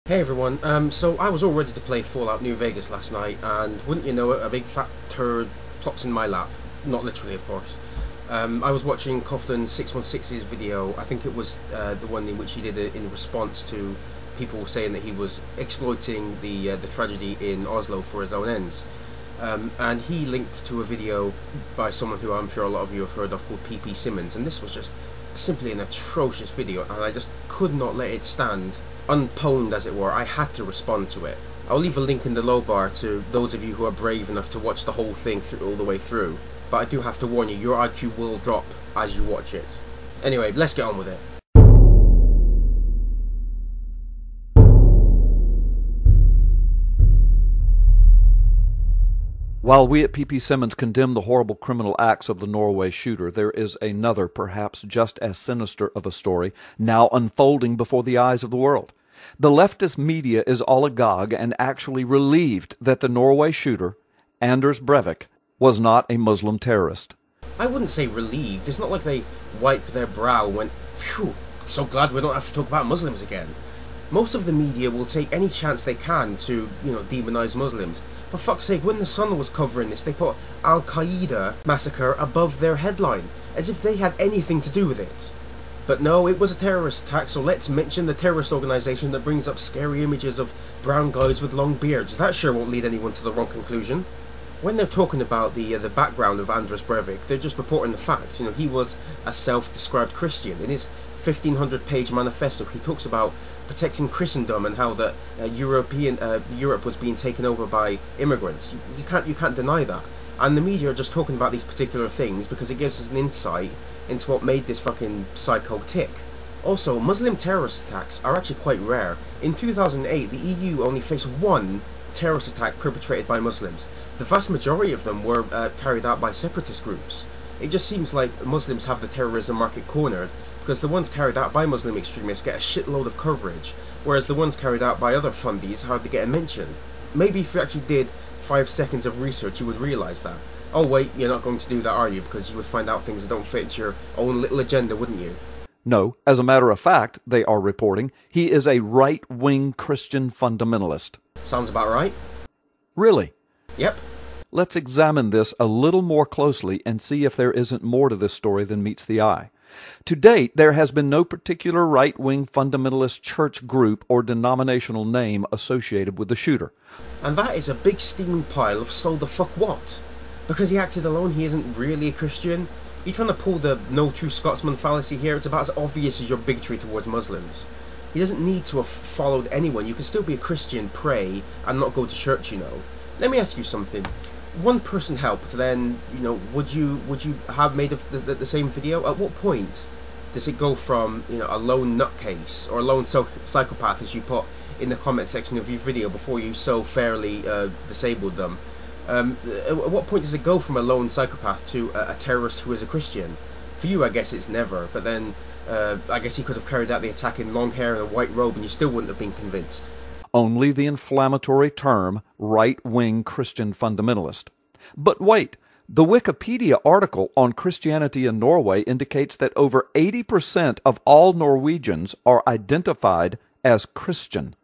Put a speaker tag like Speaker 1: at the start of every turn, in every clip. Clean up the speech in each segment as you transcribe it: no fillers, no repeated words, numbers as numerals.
Speaker 1: Hey everyone, so I was all ready to play Fallout New Vegas last night, and wouldn't you know it, a big fat turd plops in my lap. Not literally, of course. I was watching Coughlin 616's video. I think it was the one in which he did it in response to people saying that he was exploiting the tragedy in Oslo for his own ends. And he linked to a video by someone who I'm sure a lot of you have heard of called ppsimmons, and this was just simply an atrocious video, and I just could not let it stand unpwned, as it were. I had to respond to it. I'll leave a link in the low bar to those of you who are brave enough to watch the whole thing all the way through, but I do have to warn you, your IQ will drop as you watch it. Anyway, let's get on with it.
Speaker 2: While we at ppsimmons condemn the horrible criminal acts of the Norway shooter, there is another, perhaps just as sinister of a story, now unfolding before the eyes of the world. The leftist media is all agog and actually relieved that the Norway shooter, Anders Breivik, was not a Muslim terrorist.
Speaker 1: I wouldn't say relieved. It's not like they wiped their brow and went, phew, so glad we don't have to talk about Muslims again. Most of the media will take any chance they can to, demonize Muslims. For fuck's sake, when the Sun was covering this, they put Al-Qaeda massacre above their headline, as if they had anything to do with it. But no, it was a terrorist attack, so let's mention the terrorist organisation that brings up scary images of brown guys with long beards. That sure won't lead anyone to the wrong conclusion. When they're talking about the background of Anders Breivik, they're just reporting the facts. He was a self-described Christian. In his 1,500-page manifesto, he talks about protecting Christendom and how that Europe was being taken over by immigrants. You can't deny that. And the media are just talking about these particular things because it gives us an insight into what made this fucking psycho tick. Also, Muslim terrorist attacks are actually quite rare. In 2008, the EU only faced one terrorist attack perpetrated by Muslims. The vast majority of them were carried out by separatist groups. It just seems like Muslims have the terrorism market cornered, because the ones carried out by Muslim extremists get a shitload of coverage, whereas the ones carried out by other fundies hardly get a mention. Maybe if you actually did 5 seconds of research you would realise that. Oh wait, you're not going to do that, are you? Because you would find out things that don't fit into your own little agenda, wouldn't you?
Speaker 2: No, as a matter of fact, they are reporting, he is a right-wing Christian fundamentalist.
Speaker 1: Sounds about right.
Speaker 2: Really?
Speaker 1: Yep.
Speaker 2: Let's examine this a little more closely and see if there isn't more to this story than meets the eye. To date, there has been no particular right-wing fundamentalist church group or denominational name associated with the shooter.
Speaker 1: And that is a big steaming pile of so the fuck what? Because he acted alone, he isn't really a Christian? You're trying to pull the no true Scotsman fallacy here. It's about as obvious as your bigotry towards Muslims. He doesn't need to have followed anyone. You can still be a Christian, pray, and not go to church, Let me ask you something. One person helped, then, would you have made the same video? At what point does it go from, a lone nutcase or a lone psychopath, as you put in the comment section of your video before you so fairly disabled them? At what point does it go from a lone psychopath to a terrorist who is a Christian? For you, I guess it's never, but then I guess he could have carried out the attack in long hair and a white robe and you still wouldn't have been convinced.
Speaker 2: Only the inflammatory term right-wing Christian fundamentalist. But wait, the Wikipedia article on Christianity in Norway indicates that over 80% of all Norwegians are identified as Christian.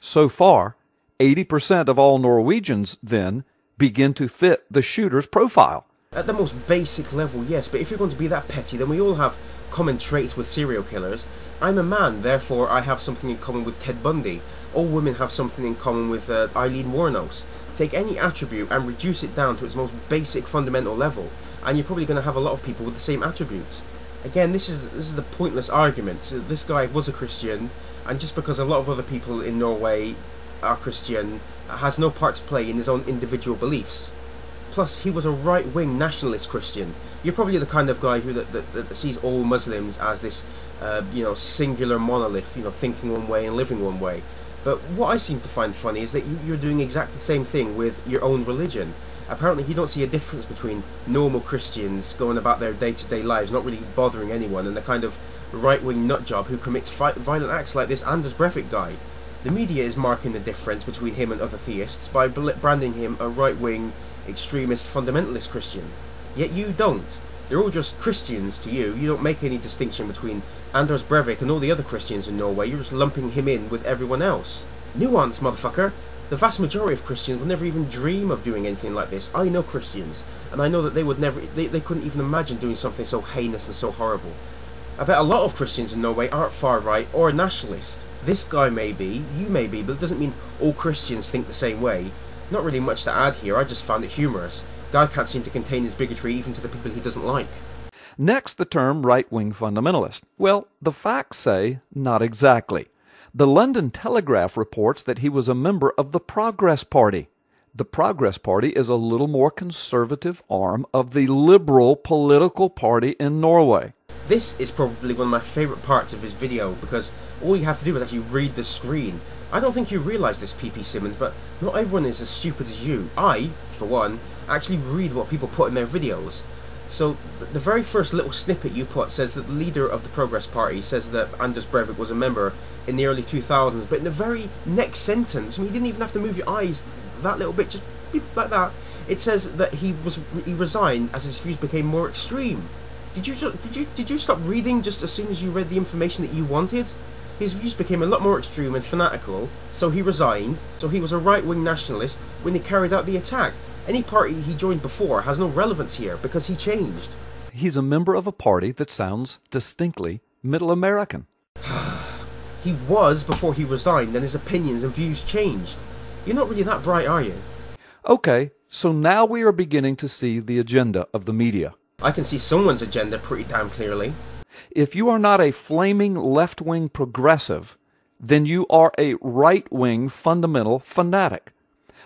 Speaker 2: So far, 80% of all Norwegians, then, begin to fit the shooter's profile.
Speaker 1: At the most basic level, yes, but if you're going to be that petty, then we all have common traits with serial killers. I'm a man, therefore I have something in common with Ted Bundy. All women have something in common with Eileen Wuornos. Take any attribute and reduce it down to its most basic fundamental level, and you're probably going to have a lot of people with the same attributes. Again, this is a pointless argument. So this guy was a Christian, and just because a lot of other people in Norway are Christian, has no part to play in his own individual beliefs. Plus, he was a right-wing nationalist Christian. You're probably the kind of guy who that sees all Muslims as this, singular monolith, thinking one way and living one way. But what I seem to find funny is that you're doing exactly the same thing with your own religion. Apparently you don't see a difference between normal Christians going about their day-to-day lives, not really bothering anyone, and the kind of right-wing nutjob who commits violent acts like this Anders Breivik guy. The media is marking the difference between him and other theists by branding him a right-wing, extremist, fundamentalist Christian. Yet you don't. They're all just Christians to you. You don't make any distinction between Anders Breivik and all the other Christians in Norway. You're just lumping him in with everyone else. Nuance, motherfucker. The vast majority of Christians would never even dream of doing anything like this. I know Christians, and I know that they would never, they couldn't even imagine doing something so heinous and so horrible. I bet a lot of Christians in Norway aren't far right or nationalist. This guy may be, you may be, but it doesn't mean all Christians think the same way. Not really much to add here, I just found it humorous. Guy can't seem to contain his bigotry even to the people he doesn't like.
Speaker 2: Next, the term right-wing fundamentalist. Well, the facts say not exactly. The London Telegraph reports that he was a member of the Progress Party. The Progress Party is a little more conservative arm of the liberal political party in Norway.
Speaker 1: This is probably one of my favourite parts of his video, because all you have to do is actually read the screen. I don't think you realise this, ppsimmons, but not everyone is as stupid as you. I, for one, actually read what people put in their videos. So, the very first little snippet you put says that the leader of the Progress Party says that Anders Breivik was a member in the early 2000s, but in the very next sentence, I mean, you didn't even have to move your eyes that little bit, just like that, it says that he resigned as his views became more extreme. Did you stop reading just as soon as you read the information that you wanted? His views became a lot more extreme and fanatical, so he resigned, so he was a right-wing nationalist when he carried out the attack. Any party he joined before has no relevance here, because he changed.
Speaker 2: He's a member of a party that sounds distinctly Middle American.
Speaker 1: He was before he resigned, and his opinions and views changed. You're not really that bright, are you?
Speaker 2: Okay, so now we are beginning to see the agenda of the media.
Speaker 1: I can see someone's agenda pretty damn clearly.
Speaker 2: If you are not a flaming left-wing progressive, then you are a right-wing fundamental fanatic.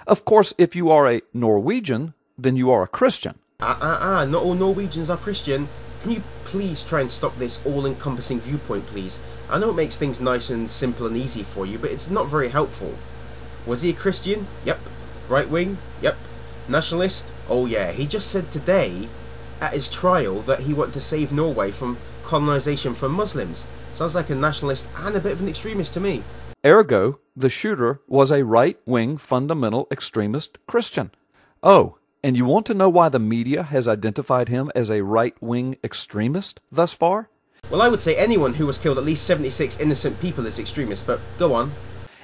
Speaker 2: Of course, if you are a Norwegian, then you are a Christian.
Speaker 1: Not all Norwegians are Christian. Can you please try and stop this all-encompassing viewpoint, please? I know it makes things nice and simple and easy for you, but it's not very helpful. Was he a Christian? Yep. Right-wing? Yep. Nationalist? Oh yeah, he just said today at his trial that he wanted to save Norway from colonization from Muslims. Sounds like a nationalist and a bit of an extremist to me.
Speaker 2: Ergo, the shooter was a right-wing fundamental extremist Christian. Oh, and you want to know why the media has identified him as a right-wing extremist thus far?
Speaker 1: Well, I would say anyone who has killed at least 76 innocent people is extremist, but go on.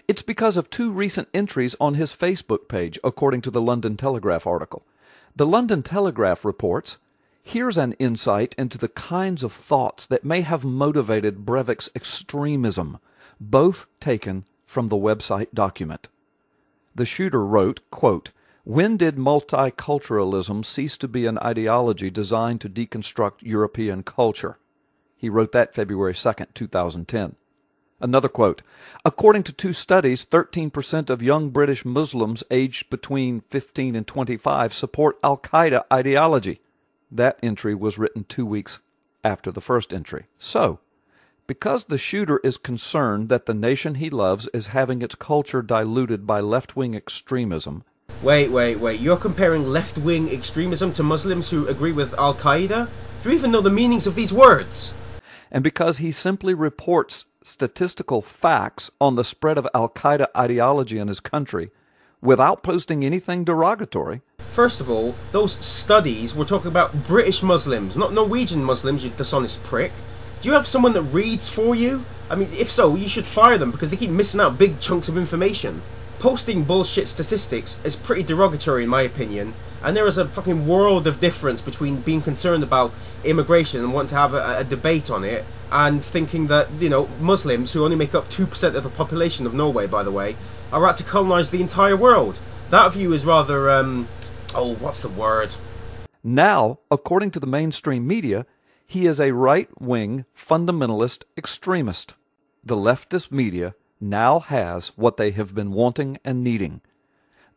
Speaker 2: It's because of two recent entries on his Facebook page, according to the London Telegraph article. The London Telegraph reports, "Here's an insight into the kinds of thoughts that may have motivated Breivik's extremism," both taken from the website document. The shooter wrote, quote, "When did multiculturalism cease to be an ideology designed to deconstruct European culture?" He wrote that February 2nd, 2010. Another quote, "According to two studies, 13% of young British Muslims aged between 15 and 25 support Al-Qaeda ideology." That entry was written 2 weeks after the first entry. So, because the shooter is concerned that the nation he loves is having its culture diluted by left-wing extremism.
Speaker 1: Wait, you're comparing left-wing extremism to Muslims who agree with Al-Qaeda? Do you even know the meanings of these words?
Speaker 2: And because he simply reports statistical facts on the spread of Al-Qaeda ideology in his country without posting anything derogatory.
Speaker 1: First of all, those studies were talking about British Muslims, not Norwegian Muslims, you dishonest prick. Do you have someone that reads for you? I mean, if so, you should fire them because they keep missing out big chunks of information. Posting bullshit statistics is pretty derogatory in my opinion, and there is a fucking world of difference between being concerned about immigration and wanting to have a debate on it, and thinking that, you know, Muslims, who only make up 2% of the population of Norway, by the way, are out to colonize the entire world. That view is rather, what's the word?
Speaker 2: Now, according to the mainstream media, he is a right-wing fundamentalist extremist. The leftist media now has what they have been wanting and needing.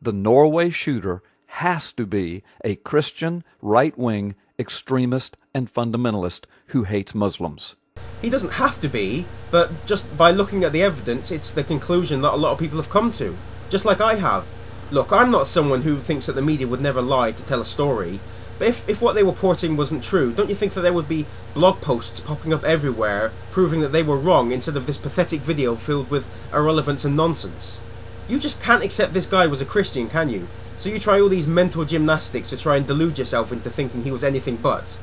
Speaker 2: The Norway shooter has to be a Christian, right-wing extremist and fundamentalist who hates Muslims.
Speaker 1: He doesn't have to be, but just by looking at the evidence, it's the conclusion that a lot of people have come to, just like I have. Look, I'm not someone who thinks that the media would never lie to tell a story, but if what they were reporting wasn't true, don't you think that there would be blog posts popping up everywhere proving that they were wrong instead of this pathetic video filled with irrelevance and nonsense? You just can't accept this guy was a Christian, can you? So you try all these mental gymnastics to try and delude yourself into thinking he was anything but.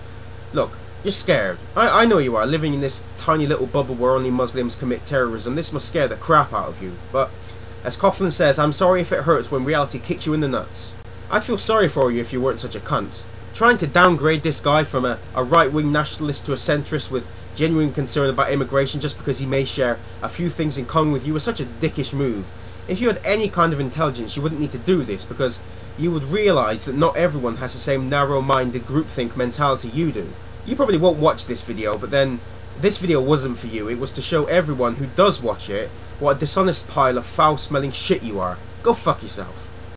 Speaker 1: Look, you're scared. I know you are, living in this tiny little bubble where only Muslims commit terrorism. This must scare the crap out of you. But, as Coughlin says, I'm sorry if it hurts when reality kicks you in the nuts. I'd feel sorry for you if you weren't such a cunt. Trying to downgrade this guy from a right-wing nationalist to a centrist with genuine concern about immigration just because he may share a few things in common with you is such a dickish move. If you had any kind of intelligence, you wouldn't need to do this, because you would realise that not everyone has the same narrow-minded groupthink mentality you do. You probably won't watch this video, but then this video wasn't for you. It was to show everyone who does watch it what a dishonest pile of foul-smelling shit you are. Go fuck yourself.